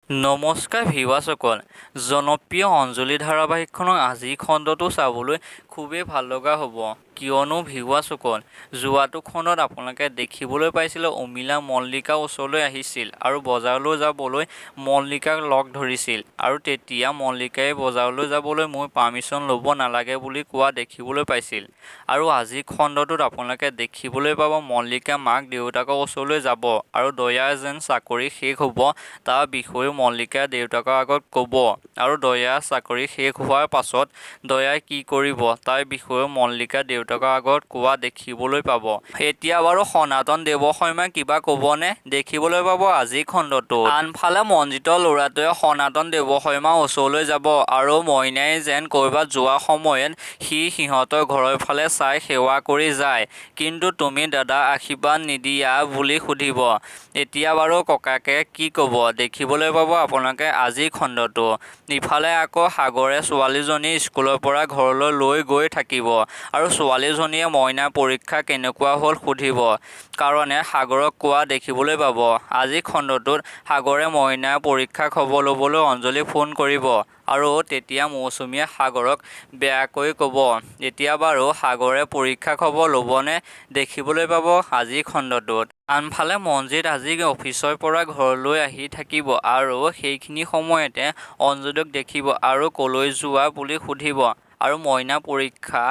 নমস্কাৰ ভিউৱাৰসকল, জনপ্ৰিয় অঞ্জলি ধাৰাবাহিকখনৰ আজিৰ খণ্ডটো চাবলৈ খুবেই ভাল লগা হ'ব। কিয়নো ভিউৱাৰসকল, যোৱাটো খণ্ডত আপোনালোকে দেখিবলৈ পাইছিলে উৰ্মিলা মল্লিকাৰ ওচৰলৈ আহিছিল আৰু বজাৰলৈ যাবলৈ মল্লিকাক লগ ধৰিছিল আৰু তেতিয়া মল্লিকাই বজাৰলৈ যাবলৈ মই পাৰ্মিশ্যন ল'ব নালাগে বুলি কোৱা দেখিবলৈ পাইছিল। আৰু আজিৰ খণ্ডটোত আপোনালোকে দেখিবলৈ পাব মল্লিকা মাক দেউতাকৰ ওচৰলৈ যাব আৰু দয়াৰ যেন চাকৰি শেষ হ'ব তাৰ বিষয়ে মল্লিকা দেউতাকৰ আগত ক'ব আৰু দয়াৰ চাকৰি শেষ হোৱাৰ পাছত দয়াই কি কৰিব তাৰ বিষয়ে মল্লিকা দেউতাকৰ আগত কোৱা দেখিবলৈ পাব। এতিয়া বাৰু সনাতন দেৱশৰ্মাই কিবা ক'বনে দেখিবলৈ পাব আজিৰ খণ্ডটো। আনফালে মনজিতৰ ল'ৰাটোৱে সনাতন দেৱশৰ্মাৰ ওচৰলৈ যাব আৰু মইনাই যেন ক'ৰবাত যোৱাৰ সময়ত সিহঁতৰ ঘৰৰ ফালে চাই সেৱা কৰি যায়, কিন্তু তুমি দাদা আশীৰ্বাদ নিদিয়া বুলি সুধিব। এতিয়া বাৰু ককাকে কি ক'ব দেখিবলৈ পাব আপোনালোকে আজিৰ খণ্ডটো। ইফালে আকৌ সাগৰে ছোৱালীজনী স্কুলৰ পৰা ঘৰলৈ লৈ গৈ থাকিব আৰু ছোৱালীজনীয়ে মইনাৰ পৰীক্ষা কেনেকুৱা হ'ল সুধিব কাৰণে সাগৰক কোৱা দেখিবলৈ পাব। আজিৰ খণ্ডটোত সাগৰে মইনাৰ পৰীক্ষা খবৰ ল'বলৈ অঞ্জলি ফোন কৰিব আৰু তেতিয়া মৌচুমীয়ে সাগৰক বেয়াকৈ ক'ব। এতিয়া বাৰু সাগৰে পৰীক্ষা খবৰ ল'বনে দেখিবলৈ পাব আজিৰ খণ্ডটোত। আনফালে মনজিত আজি অফিচৰ পৰা ঘৰলৈ আহি থাকিব আৰু সেইখিনি সময়তে অঞ্জলিক দেখিব আৰু ক'লৈ যোৱা বুলি সুধিব আৰু মইনা পৰীক্ষা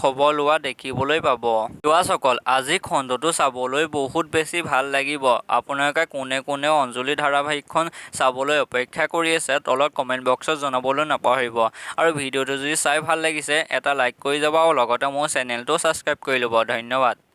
খবৰ লোৱা দেখিবলৈ পাব। ভিউৱাৰসকল, আজি খণ্ডটো চাবলৈ বহুত বেছি ভাল লাগিব। আপোনালোকে কোনে কোনে অঞ্জলি ধাৰাবাহিকখন চাবলৈ অপেক্ষা কৰি আছে তলত কমেণ্ট বক্সত জনাবলৈ নাপাহৰিব। আৰু ভিডিঅ'টো যদি চাই ভাল লাগিছে এটা লাইক কৰি যাব আৰু লগতে মোৰ চেনেলটো ছাবস্ক্ৰাইব কৰি ল'ব। ধন্যবাদ।